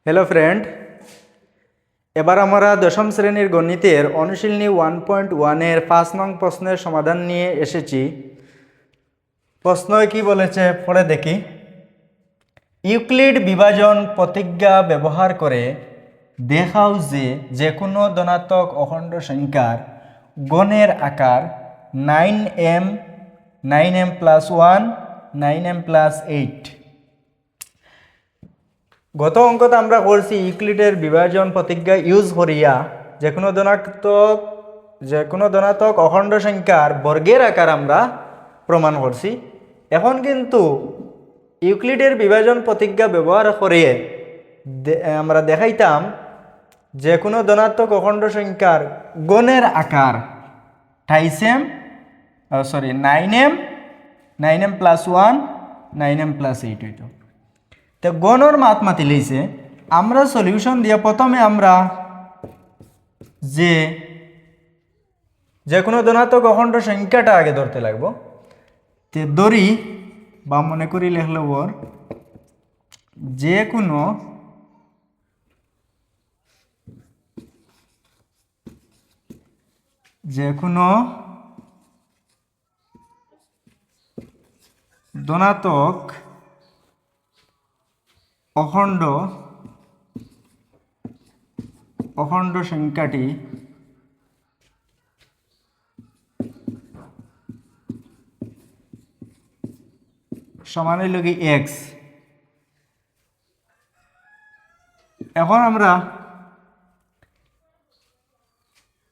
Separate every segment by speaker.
Speaker 1: Hello friend, এবার আমরা দশম শ্রেণীর গণিতের অনুশীলনী 1.1-এর 5 নং প্রশ্নের সমাধান নিয়ে এসেছি। প্রশ্ন কি বলেছে পড়ে দেখি। ইউক্লিড বিভাজন প্রতিজ্ঞা ব্যবহার করে দেখাও যে যে কোনো ধনাত্মক অখণ্ড সংখ্যার গণের আকার 9m, 9m plus 1, 9m plus 8। গত অঙ্কতে আমরা করছি ইউক্লিডের বিভাজন প্রতিজ্ঞা ইউজ করিয়া যে কোনো ধনাত্মক অখণ্ড সংখ্যার বর্গের আকার আমরা প্রমাণ করছি। এখন কিন্তু ইউক্লিডের বিভাজন প্রতিজ্ঞা ব্যবহার করে আমরা দেখাইতাম যে কোনো ধনাত্মক অখণ্ড সংখ্যার গণের আকার 9m, 9m plus 1, 9m plus 8 হইত। তো গণর মাত মাতি লইছে, আমরা সলিউশন দিয়ে প্রথমে আমরা যে কোনো ধনাত্মক অখণ্ড সংখ্যাটা আগে ধরতে লাগবো। তে ধরি বা মনে করি লেখলো ওর যে কোনো ধনাত্মক অখণ্ড সংখ্যাটি সমান হইল কি এক্স। এখন আমরা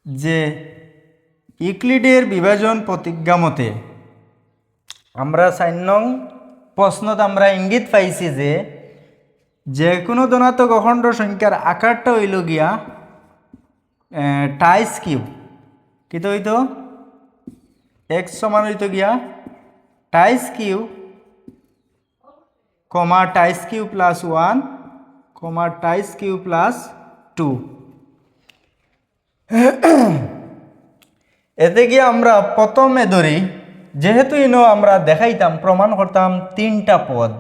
Speaker 1: যে ইউক্লিডের বিভাজন প্রতিজ্ঞা মতে আমরা 4 নং প্রশ্নত আমরা ইঙ্গিত পাইছি যে কোনো ধনাত্মক অখণ্ড সংখ্যার আকারটা হইল গিয়া টাইস কিউব। কি তো হইতো এক্স সমান হইতো গিয়া টাইস কিউব কমা টাইস কিউব প্লাস 1 কমা টাইস কিউব প্লাস 2। এতে গিয়ে আমরা প্রথমে ধরি, যেহেতু আমরা দেখাইতাম প্রমাণ করতাম 3টা পদ,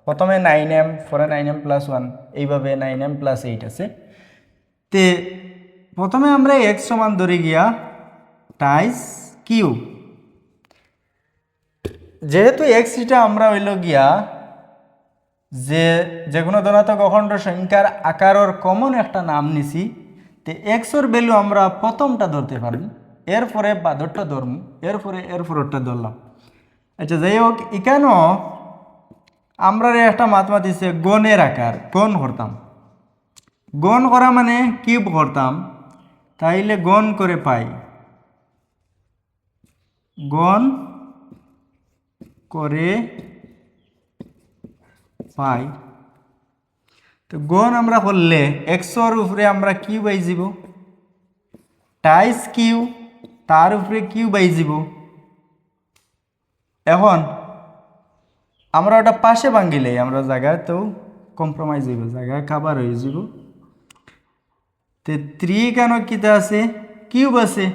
Speaker 1: প্রথমে 9m, পরে 9m প্লাস 1, এইভাবে 9m প্লাস 8 আছে। তে প্রথমে আমরা এক্স সমান ধরি গিয়া টাইস কিউব। যেহেতু এক্স এটা আমরা হইল গিয়া যে কোনো ধনাত্মক অখণ্ড সংখ্যার আকারের কমন একটা নাম নিছি, তে এক্সর ভ্যালু আমরা প্রথমটা ধরতে পারি, এরপরে বাদরটা ধরম, এরপরে এরপরটা ধরলাম। আচ্ছা, যাই হোক, এখানেও আমরা একটা মাত্রা দিছে গণের আকার, গণ করতাম। গণ করা মানে কিউব করতাম, তাইলে গণ করে পাই, গণ করে পাই। তো গণ আমরা করলে এক্সর উপরে আমরা কিউব আই যাব, টাইস কিউ তার উপরে কিউব আই যাব। এখন আমরা ওটা পাশে ভাঙ্গিলে আমরা জায়গায় তো কম্প্রোমাইজ হইব, জায়গায় খাবার হয়ে যাব। তে 3 কেন কিতা আছে, কিউব আছে,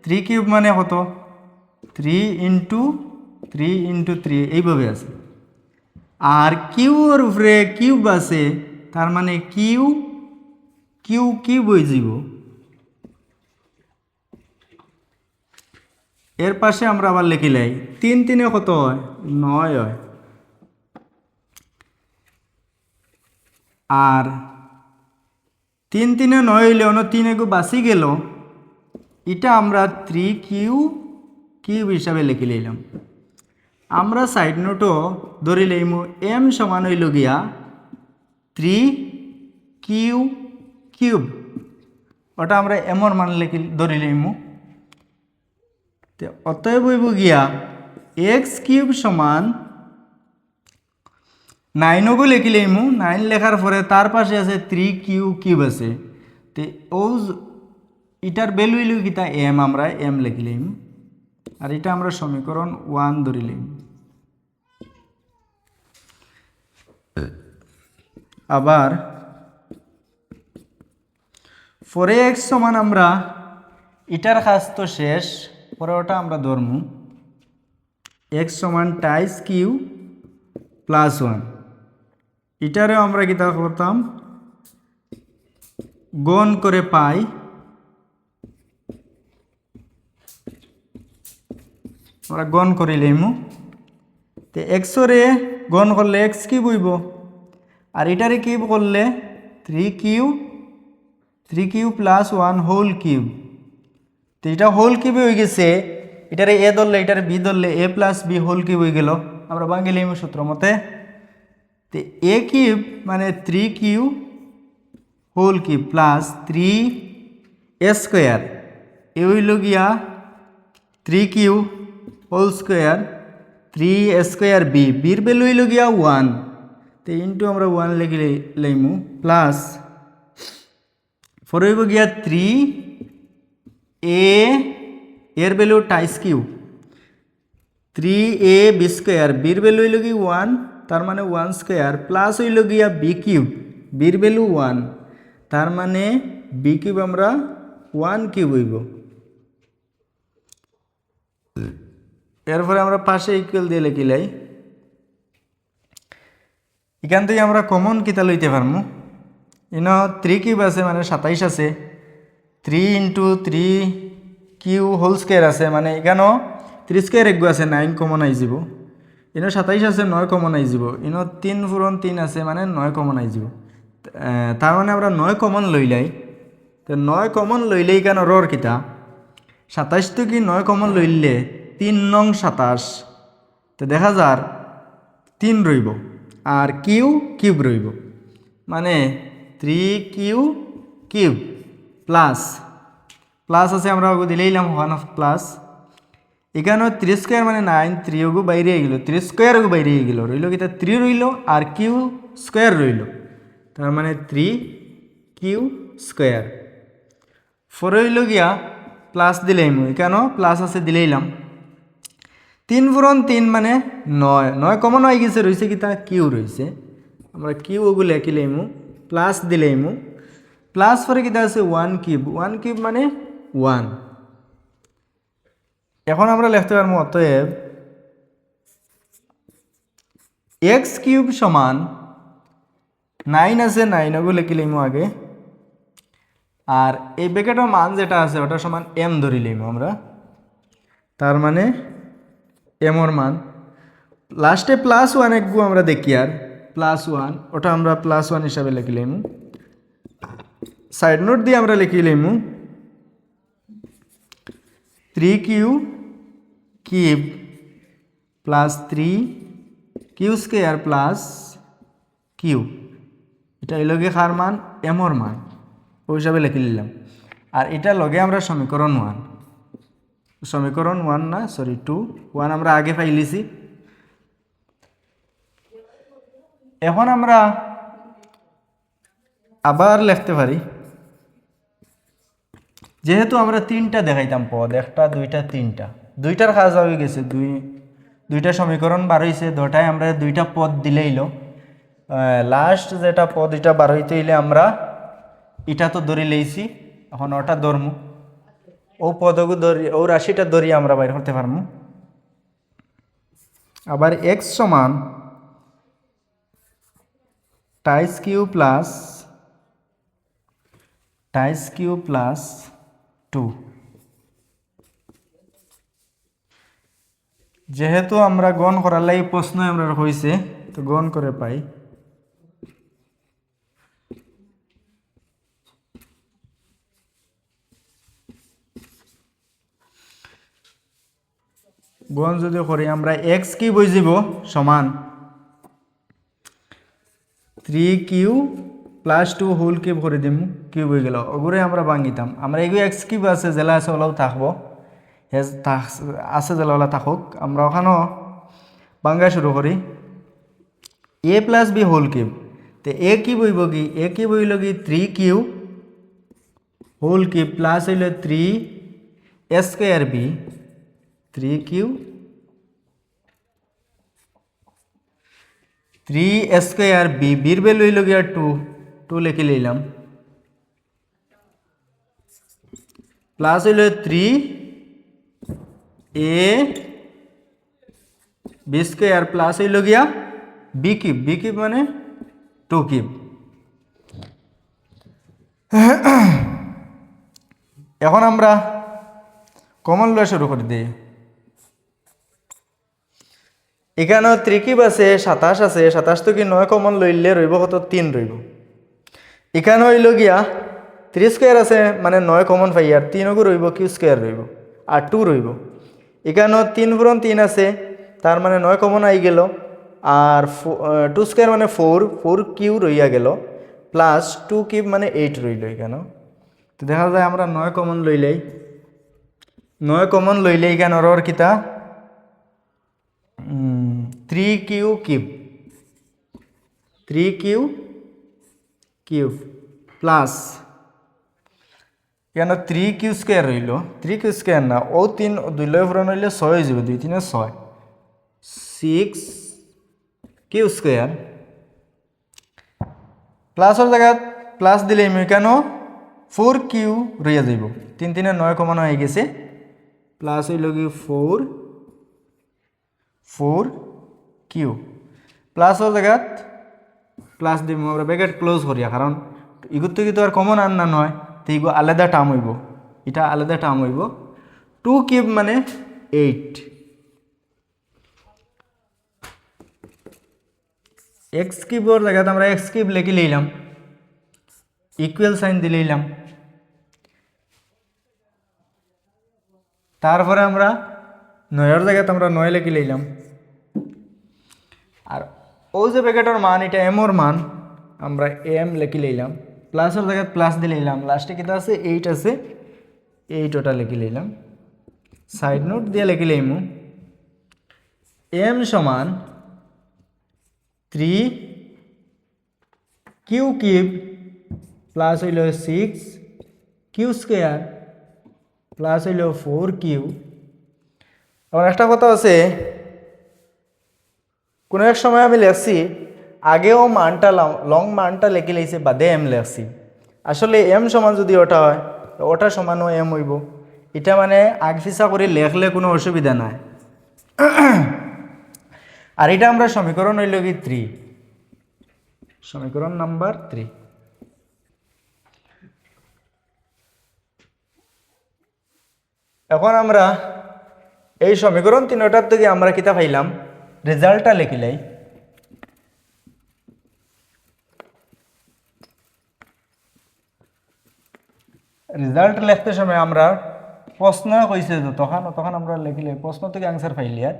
Speaker 1: 3 কিউব মানে কত, 3 ইন্টু 3 এইভাবে আছে। আর কিউর উপরে কিউব আছে, তার মানে কিউ হয়ে যাব। এর পাশে আমরা আবার লিখিলাই 3 3 কত হয়, 9 হয়। আর 3 3 9 হইলে অন্য 3 এগো বাঁচি গেল, এটা আমরা 3 কিউব হিসাবে লিখে লইলাম। আমরা সাইড নোটও ধরে লইমু এম সমান হইল গিয়া 3 কিউব, ওটা আমরা এমর মান ধরে লইমু। অতএব হইব গিয়া এক্স কিউব সমান 9 গো লিখি লইমু, 9 লেখার পরে তার পাশে আছে 3 কিউব আছে। তে ও এটার ভ্যালু হইল কিতা এম, আমরা এম লিখি লইমু। আর এটা আমরা সমীকরণ 1 ধরে লইমু। আবার 4x সমান আমরা এটার কাজ তো শেষ, পরে ওটা আমরা ধরমু x সমান টাইস কিউ প্লাস 1। এটারেও আমরা কিতা করতাম গুণ করে পাই আমরা গুণ করে লইমু। তো এক্সরে গুণ করলে এক্স কিউব হইব, আর এটারে কিউব করলে 3 কিউব প্লাস 1 হোল কিউব। তো এটা হোল কিউব হয়ে গেছে, এটারে এ ধরলে এটারে বি ধরলে এ প্লাস বি হোল কিউব হয়ে গেল। আমরা ভাঙি লইমু সূত্র মতে। তো এ কিউব মানে 3 cube whole cube plus 3 A square, এ হইল গিয়া 3 cube whole square 3 A square B, বির ভ্যালু হইল গিয়া 1। তো ইন্টু আমরা 1 লিখে লইমু প্লাস 4 হইব গিয়া 3 এ এর value tiles cube 3 A B square, বির ভ্যালু হইল কি 1, তার মানে 1 স্কোয়ার প্লাস হইল গিয়া বি কিউব, বির ভ্যালু 1, তার মানে বি কিউব আমরা 1 কিউব হইব। এরপরে আমরা পাশে ইকুয়াল দিয়ে লিখিলাই। এখান থেকে আমরা কমন কিতা লইতে পারমু, ইনো 3 কিউব আছে মানে 27 আছে, 3 ইন্টু 3 কিউ হোল স্কোয়ার আছে মানে এখানেও 3 স্কোয়ার একগু আছে 9 কমন আই যাব, ইনো 27 আছে 9 কমন আই যাব, ইনো 3 পূরণ 3 আছে মানে 9 কমন আই যাব। তার মানে আমরা 9 কমন লইলাই। তো 9 কমন লইলে এখানে রর কিতা 27 তো কি 9 কমন লইলে 3 নং 27, তো দেখা যার 3 রইব আর কিউ কিউব রইব, মানে 3 কিউ কিউব প্লাস প্লাস আছে আমরা ওগু দিলেইলাম 1 অফ প্লাস, এখানেও 3 স্কোয়ার মানে 9, 3 ওগু বাইরে গেল, 3 স্কোয়ার ওগু বাইরে গেল, রইল কিতা 3 রইল আর কিউ স্কোয়ার রইল, তার মানে 3 কিউ স্কোয়ার। 4 হইল গিয়া প্লাস দিলেই এখানেও প্লাস আছে দিলেইলাম, 3 পূরণ 3 মানে 9, 9 কমন হয়ে গেছে, রয়েছে কিতা কিউ রয়েছে, আমরা কিউ ওগু লেখি লইমু প্লাস দিলেইমু, প্লাস পরে কিতা আছে 1 কিউব, 1 কিউব মানে 1। এখন আমরা লিখতে পারবো অতএব এক্স কিউব সমান 9 আছে 9 ওগু লিখি লইমু আগে, আর এই ব্র্যাকেটের মান যেটা আছে ওটা সমান এম ধরি লইমু আমরা, তার মানে এমর মান লাস্টে প্লাস 1 একগু আমরা দেখি, আর প্লাস 1 ওটা আমরা প্লাস 1 হিসাবে লিখি লইমু, সাইড নোট দিয়ে আমরা লিখি লইমু 3 q cube plus 3 q square plus q, এটা এই লগে কার মান এমর মান, ওই হিসাবে লিখে নিলাম। আর এটা লগে আমরা সমীকরণ 1 না সরি 2 1 আমরা আগে পাইলিছি। এখন আমরা আবার লিখতে পারি, যেহেতু আমরা 3টা দেখাইতাম পদ, 1 2 3টা, 2টার কাজ হয়ে গেছে, 2টা সমীকরণ বার হইছে, 2টায় আমরা 2টা পদ দিলেইল, লাস্ট যেটা পদ এটা বার হইতে হইলে আমরা এটা তো ধরে লইছি, এখন ওটা ধরমু, ও পদগু ধরি ও রাশিটা ধরি আমরা বাইর করতে পারমু। আবার x সমান টাইস কিউ প্লাস 2, যেহেতু আমরা গণ করার লাগি প্রশ্ন আমরা হয়েছে, তো গণ করে পাই গণ যদি করি আমরা এক্স কি বুঝিব সমান 3 কিউ প্লাস 2 হোল কিউব করে দিম, কিউব হয়ে গেল, ওগুলো আমরা ভাঙিতাম, আমরা এগুলো এক্স কিউব আছে জেলা আছে ওলাও থাকবো, আছে জেলা ওলা থাকুক, আমরা ওখানেও ভাঙ্গা শুরু করি এ প্লাস বি হোল কিউব। তো এ কি বইব কি, এ কি বইল কি 3 কিউ হোল কিউব প্লাস হইল 3 এ স্কোয়ার বি, 3 কিউ 3 স্কোয়ার বি, বির ভ্যালু হইল গিয়া 2 লিখে লইলাম, প্লাস হইল 3 এ বি স্কোয়ার প্লাস হইল গিয়া বি কিউব মানে 2 কিউব। এখন আমরা কমন লওয়া শুরু করে দিই। এখানেও ত্রিকিব আছে, 27 আছে, 27 তো কি 9 কমন লইলে রইব কত? 3 রইব। এখানে হইল গিয়া 3 স্কোয়ার আছে, মানে 9 কমন পাই, আর 3 রইব কিউ স্কোয়ার রইব, আর 2 রইব। এখানেও 3 পূরণ 3 আছে, তার মানে 9 কমন আই গেল, আর 2 স্কোয়ার মানে 4 কিউ রইয়া গেল, প্লাস 2 কিউব মানে 8 রইল এখানেও। তো দেখা যায় আমরা 9 কমন লইলেই, 9 কমন লইলেই এখানে ওর কিতা 3 q cube, 3 q cube plus কেন 3 কিউ স্কোয়ার রইল, 3 কিউ স্কোয়ার না, ও 3 2 লয় পূরণ হইলে 6 হয়ে যাবে, 2 3 6, 6 কিউ স্কোয়ার প্লাসের জায়গা প্লাস দিলে আমি কেন 4 কিউ রইয়া যাইব, 3 3 9 কমন হয়ে গেছে, প্লাস হইল কি 4 কিউ প্লাসের জায়গা প্লাস দিব, আমরা ব্র্যাকেট ক্লোজ করিয়া, কারণ ইগুর থেকে তো আর কমন আর না নয়, তো ইগো আলাদা টার্ম হইব, এটা আলাদা টার্ম হইব। 2 কিউব মানে 8, এক্স কিউবের জায়গাতে আমরা এক্স কিউব লিখে লইলাম, ইকুয়াল সাইন দিয়ে লইলাম, তারপরে আমরা 9 জায়গাতে আমরা 9 লিখে লইলাম, আর ও যে ব্র্যাকেটের মান এটা এম ওর মান আমরা এম লিখে লইলাম, প্লাসের জায়গায় প্লাস দিয়ে লইলাম, লাস্টে কিতা আছে 8 আছে, 8 ওটা লিখে লইলাম, সাইড নোট দিয়ে লিখে লইমু এম সমান 3 কিউ কিউব প্লাস হইল 6 কিউ স্কোয়ার প্লাস হইল 4 কিউ। আমার একটা কথা আছে, কোনো এক সময় আমি লেখছি আগেও মানটা লং মানটা লিখে লইছে, বাদে এম লেখছি, আসলে এম সমান যদি ওটা হয় ওটা সমানও এম হইব, এটা মানে আগ পিছা করে লেখলে কোনো অসুবিধা নাই। আর এটা আমরা সমীকরণ হইল কি 3, সমীকরণ নাম্বার 3। এখন আমরা এই সমীকরণ 3টার থেকে আমরা কিতা পাইলাম, রেজাল্টটা লিখিলাই। রেজাল্ট লিখতে সময় আমরা প্রশ্ন কইছে তখন আমরা লিখিলে প্রশ্ন থেকে আনসার পাইলি, আর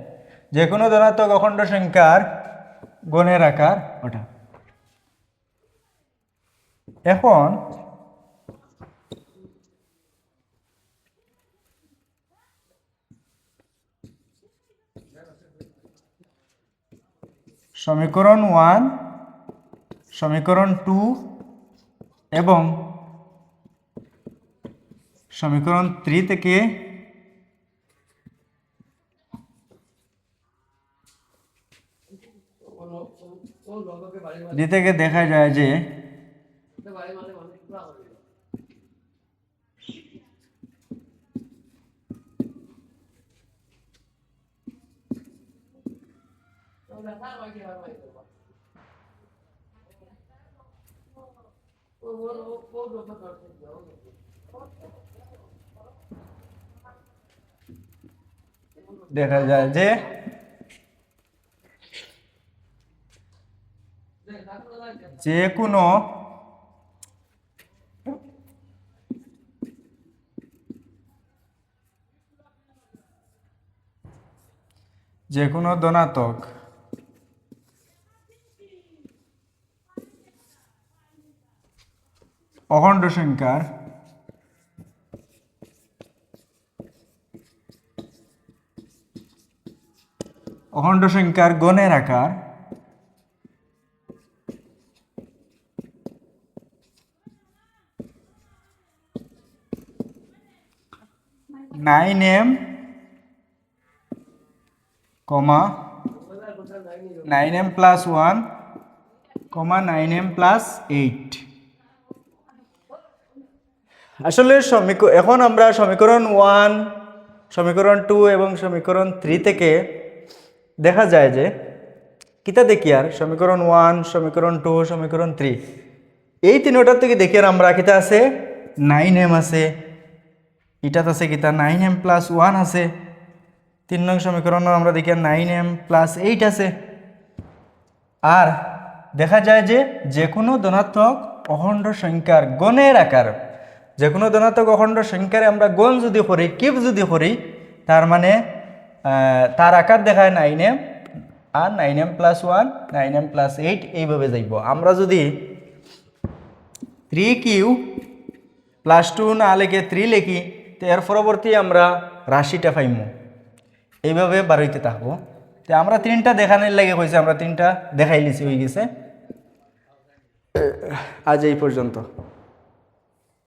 Speaker 1: যে কোনো ধনাত্মক অখণ্ড সংখ্যার গণের আকার ওটা। এখন সমীকরণ 1, সমীকরণ 2 এবং সমীকরণ 3 থেকে দেখা যায় যে দেখা যায় যে যে কোনো ধনাত্মক অখণ্ড সংখ্যার গণের আকার nine M plus 1 9m plus 8। আসলে এখন আমরা সমীকরণ 1, সমীকরণ 2 এবং সমীকরণ 3 থেকে দেখা যায় যে কিতা দেখি, আর সমীকরণ 1, সমীকরণ 2, সমীকরণ 3 এই তিনোটার থেকে দেখি আর আমরা কিতা আছে 9m আছে, এটাত আছে কিতা 9m প্লাস 1 আছে। 3 নং সমীকরণ আমরা দেখি 9m প্লাস 8 আছে। আর দেখা যায় যে কোনো ধনাত্মক অখণ্ড সংখ্যার গণের আকার, যে কোনো ধনাত্মক অখণ্ড সংখ্যারে আমরা গণ যদি করি, কিউব যদি করি, তার মানে তার আকার দেখায় 9m, আর 9m প্লাস 1, 9m প্লাস 8 এইভাবে যাইব। আমরা যদি 3 কিউ প্লাস 2 না লিখে 3 লিখি, তো এর পরবর্তী আমরা রাশিটা পাইমু, এইভাবে বাড়াইতে থাকবো। তো আমরা 3টা দেখানোর লাগে কইছে, আমরা 3টা দেখাই লিছি, হয়ে গেছে। আজ এই পর্যন্ত।